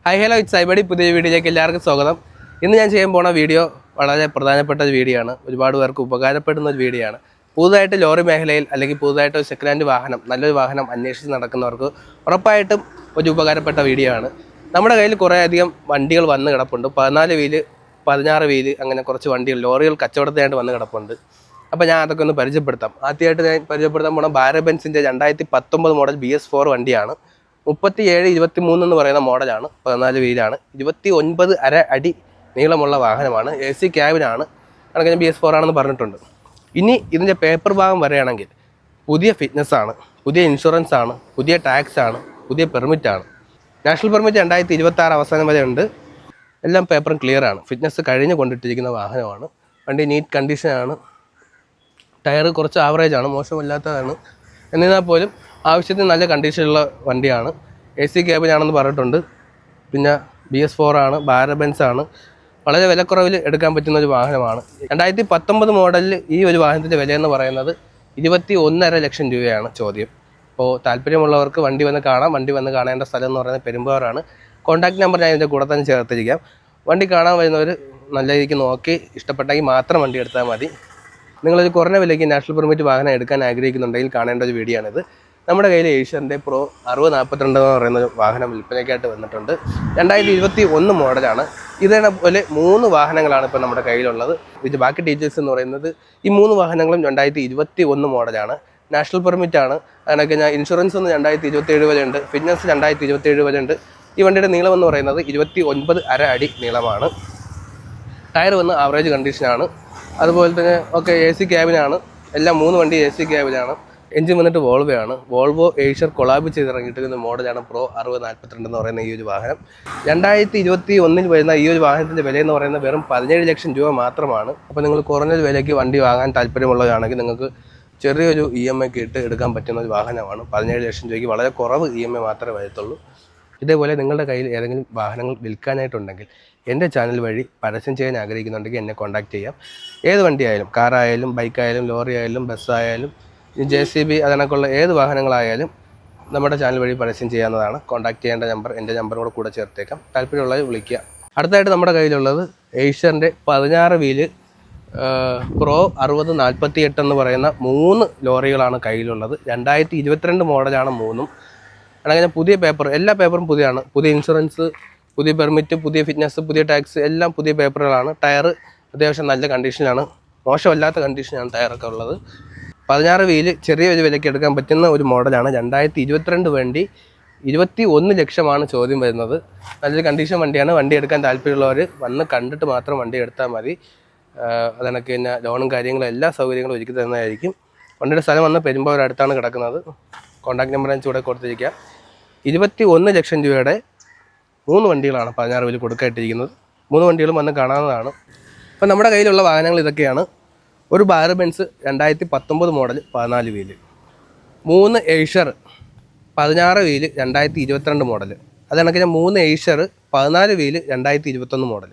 Hi hello it's ഐബഡി പുതിയ വീഡിയോയിലേക്ക് എല്ലാവർക്കും സ്വാഗതം. ഇന്ന് ഞാൻ ചെയ്യാൻ പോണ വീഡിയോ വളരെ പ്രധാനപ്പെട്ട ഒരു വീഡിയോ ആണ്. ഒരുപാട് പേർക്ക് ഉപകാരപ്പെടുന്ന ഒരു വീഡിയോ ആണ്. പുതുതായിട്ട് ലോറി മേഖലയിൽ അല്ലെങ്കിൽ പുതുതായിട്ട് ഒരു സെക്കൻഡ് ഹാൻഡ് വാഹനം, നല്ലൊരു വാഹനം അന്വേഷിച്ച് നടക്കുന്നവർക്ക് ഉറപ്പായിട്ടും ഒരു ഉപകാരപ്പെട്ട വീഡിയോ ആണ്. നമ്മുടെ കയ്യിൽ കുറേയധികം വണ്ടികൾ വന്ന് കിടപ്പുണ്ട്. 14 വീല് 16 വീല് അങ്ങനെ കുറച്ച് വണ്ടികൾ ലോറികൾ കച്ചവടത്തിനായിട്ട് വന്ന് കിടപ്പുണ്ട്. അപ്പോൾ ഞാൻ അതൊക്കെ ഒന്ന് പരിചയപ്പെടുത്താം. ആദ്യമായിട്ട് ഞാൻ പരിചയപ്പെടുത്താൻ പോണ ഭാരത് ബെൻസിൻ്റെ 2019 മോഡൽ BS4 വണ്ടിയാണ്. 3723 എന്ന് പറയുന്ന മോഡലാണ്. 14 വീലാണ്. 29.5 അടി നീളമുള്ള വാഹനമാണ്. AC ക്യാബിനാണ്. കണക്കിന് BS4 ആണെന്ന് പറഞ്ഞിട്ടുണ്ട്. ഇനി ഇതിൻ്റെ പേപ്പർ ഭാഗം വരികയാണെങ്കിൽ പുതിയ ഫിറ്റ്നസ്സാണ്, പുതിയ ഇൻഷുറൻസ് ആണ്, പുതിയ ടാക്സ് ആണ്, പുതിയ പെർമിറ്റാണ്. നാഷണൽ പെർമിറ്റ് 2026 അവസാനം വരെ ഉണ്ട്. എല്ലാം പേപ്പറും ക്ലിയർ ആണ്. ഫിറ്റ്നസ് കഴിഞ്ഞ് കൊണ്ടിട്ടിരിക്കുന്ന വാഹനമാണ്. വണ്ടി നീറ്റ് കണ്ടീഷനാണ്. ടയർ കുറച്ച് ആവറേജാണ്, മോശമില്ലാത്തതാണ്. എന്നിരുന്നാൽ പോലും ആവശ്യത്തിന് നല്ല കണ്ടീഷനുള്ള വണ്ടിയാണ്. AC ക്യാബിനാണെന്ന് പറഞ്ഞിട്ടുണ്ട്. പിന്നെ BS4 ആണ്, ഭാരത് ബെൻസ് ആണ്. വളരെ വിലക്കുറവിൽ എടുക്കാൻ പറ്റുന്ന ഒരു വാഹനമാണ്. 2019 മോഡലിൽ ഈ ഒരു വാഹനത്തിൻ്റെ വിലയെന്ന് പറയുന്നത് 21.5 ലക്ഷം രൂപയാണ് ചോദ്യം. അപ്പോൾ താല്പര്യമുള്ളവർക്ക് വണ്ടി വന്ന് കാണാം. വണ്ടി വന്ന് കാണേണ്ട സ്ഥലം എന്ന് പറയുന്നത് പെരുമ്പാവൂരാണ്. കോൺടാക്ട് നമ്പർ ഞാൻ ഇതിൻ്റെ കൂടെ തന്നെ ചേർത്തിരിക്കാം. വണ്ടി കാണാൻ വരുന്നവർ നല്ല രീതിക്ക് നോക്കി ഇഷ്ടപ്പെട്ടെങ്കിൽ മാത്രം വണ്ടി എടുത്താൽ മതി. നിങ്ങളൊരു കുറഞ്ഞ വിലയ്ക്ക് നാഷണൽ പെർമിറ്റ് വാഹനം എടുക്കാൻ ആഗ്രഹിക്കുന്നുണ്ടെങ്കിൽ കാണേണ്ട ഒരു വീഡിയോ ആണിത്. നമ്മുടെ കയ്യിൽ ഏഷ്യൻ്റെ Pro 6042 എന്ന് പറയുന്ന വാഹനം വിൽപ്പനയ്ക്കായിട്ട് വന്നിട്ടുണ്ട്. 2021 മോഡലാണ്. ഇതേപോലെ 3 വാഹനങ്ങളാണ് ഇപ്പോൾ നമ്മുടെ കയ്യിലുള്ളത്. ഇത് ബാക്കി ഡീറ്റെയിൽസ് എന്ന് പറയുന്നത് ഈ 3 വാഹനങ്ങളും 2021 മോഡലാണ്. നാഷണൽ പെർമിറ്റാണ്. അതിനൊക്കെ ഞാൻ ഇൻഷുറൻസ് ഒന്ന് 2027 വരെ ഉണ്ട്. ഫിറ്റ്നസ് 2027 വരെ ഉണ്ട്. ഈ വണ്ടിയുടെ നീളം എന്ന് പറയുന്നത് 29.5 അടി നീളമാണ്. ടയർ വന്ന് ആവറേജ് കണ്ടീഷനാണ്. അതുപോലെ തന്നെ AC ക്യാബിനാണ്. എല്ലാം 3 വണ്ടി AC ക്യാബിനാണ്. എഞ്ചിൻ വന്നിട്ട് വോൾവോയാണ്. വോൾവോ ഏഷ്യർ കൊളാബ് ചെയ്തിറങ്ങിയിട്ടിരിക്കുന്ന മോഡലാണ് Pro 6042 എന്ന് പറയുന്ന ഈ ഒരു വാഹനം. 2021 വരുന്ന ഈ ഒരു വാഹനത്തിൻ്റെ വിലയെന്ന് പറയുന്നത് വെറും 17 ലക്ഷം രൂപ മാത്രമാണ്. അപ്പോൾ നിങ്ങൾ കുറഞ്ഞൊരു വിലയ്ക്ക് വണ്ടി വാങ്ങാൻ താല്പര്യമുള്ളതാണെങ്കിൽ നിങ്ങൾക്ക് ചെറിയൊരു EMI ഇട്ട് എടുക്കാൻ പറ്റുന്ന ഒരു വാഹനമാണ്. 17 ലക്ഷം രൂപയ്ക്ക് വളരെ കുറവ് EMI മാത്രമേ വരത്തുള്ളൂ. ഇതേപോലെ നിങ്ങളുടെ കയ്യിൽ ഏതെങ്കിലും വാഹനങ്ങൾ വിൽക്കാനായിട്ടുണ്ടെങ്കിൽ എൻ്റെ ചാനൽ വഴി പരസ്യം ചെയ്യാൻ ആഗ്രഹിക്കുന്നുണ്ടെങ്കിൽ എന്നെ കോൺടാക്ട് ചെയ്യാം. ഏത് വണ്ടിയായാലും, കാറായാലും, ബൈക്കായാലും, ലോറി ആയാലും, ബസ്സായാലും, JCB അതിനൊക്കെയുള്ള ഏത് വാഹനങ്ങളായാലും നമ്മുടെ ചാനൽ വഴി പരസ്യം ചെയ്യാവുന്നതാണ്. കോൺടാക്ട് ചെയ്യേണ്ട നമ്പർ എൻ്റെ നമ്പറും കൂടെ ചേർത്തേക്കാം. താല്പര്യമുള്ളവർ വിളിക്കുക. അടുത്തായിട്ട് നമ്മുടെ കയ്യിലുള്ളത് ഏഷ്യറിൻ്റെ 16 വീല് Pro 6048 എന്ന് പറയുന്ന 3 ലോറികളാണ് കയ്യിലുള്ളത്. 2022 മോഡലാണ് 3ഉം. അങ്ങനെ പുതിയ പേപ്പർ, എല്ലാ പേപ്പറും പുതിയതാണ്. പുതിയ ഇൻഷുറൻസ്, പുതിയ പെർമിറ്റ്, പുതിയ ഫിറ്റ്നസ്, പുതിയ ടാക്സ്, എല്ലാം പുതിയ പേപ്പറുകളാണ്. ടയർ അത്യാവശ്യം നല്ല കണ്ടീഷനാണ്, മോശമല്ലാത്ത കണ്ടീഷനാണ് ടയറൊക്കെ ഉള്ളത്. 16 വീല് ചെറിയൊരു വിലയ്ക്ക് എടുക്കാൻ പറ്റുന്ന ഒരു മോഡലാണ്. 2022 വണ്ടി 21 ലക്ഷമാണ് ചോദ്യം വരുന്നത്. നല്ലൊരു കണ്ടീഷൻ വണ്ടിയാണ്. വണ്ടി എടുക്കാൻ താല്പര്യമുള്ളവർ വന്ന് കണ്ടിട്ട് മാത്രം വണ്ടി എടുത്താൽ മതി. അതിനൊക്കെ തന്നെ ലോണും കാര്യങ്ങളും എല്ലാ സൗകര്യങ്ങളും ഒരുക്കി തരുന്നതായിരിക്കും. വണ്ടിയുടെ സ്ഥലം വന്ന് പെരുമ്പാവൂർ അടുത്താണ് കിടക്കുന്നത്. കോൺടാക്ട് നമ്പർ ഞാൻ ചൂടെ കൊടുത്തിരിക്കുക. 21 ലക്ഷം രൂപയുടെ 3 വണ്ടികളാണ് 16 വീല് കൊടുക്കായിട്ടിരിക്കുന്നത്. 3 വണ്ടികളും വന്ന് കാണാവുന്നതാണ്. അപ്പോൾ നമ്മുടെ കയ്യിലുള്ള വാഹനങ്ങൾ ഇതൊക്കെയാണ്. ഒരു Bharat Benz 2019 model 14 wheel, 3 Eicher 16 wheel 2022 model, അത് കണക്കിന് 3 ഏഷ്യർ 14 വീല് 2021 മോഡൽ.